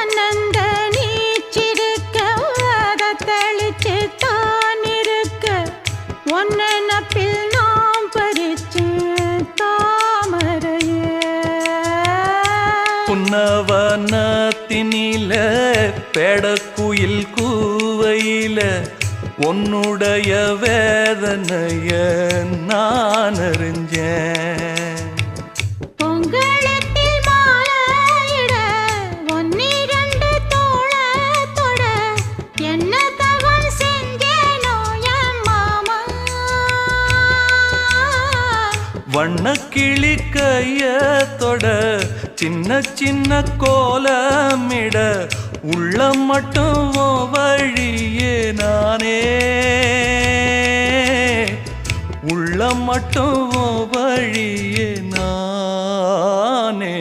ஆனந்த நீச்சிருக்க அதை தெளிச்சு தான் இருக்க ஒன்ன நப்பில் நாம் பறிச்சு தாமரைய புன்னவனத்தினில பெடக்குயில் கூவையில உன்னுடைய வேதனைய நான் அறிஞ்சேன் பொங்கலத்தில் மாலையிட ஒன்னிரண்டு தோளத்தொட என்ன தவம் செஞ்சேனோ என் மாமா வண்ணக்கிளி கையத்தொட சின்ன சின்ன கோலமிட உள்ளம் மட்டும் வழியே நானே உள்ளம் மட்டும் வழியே நானே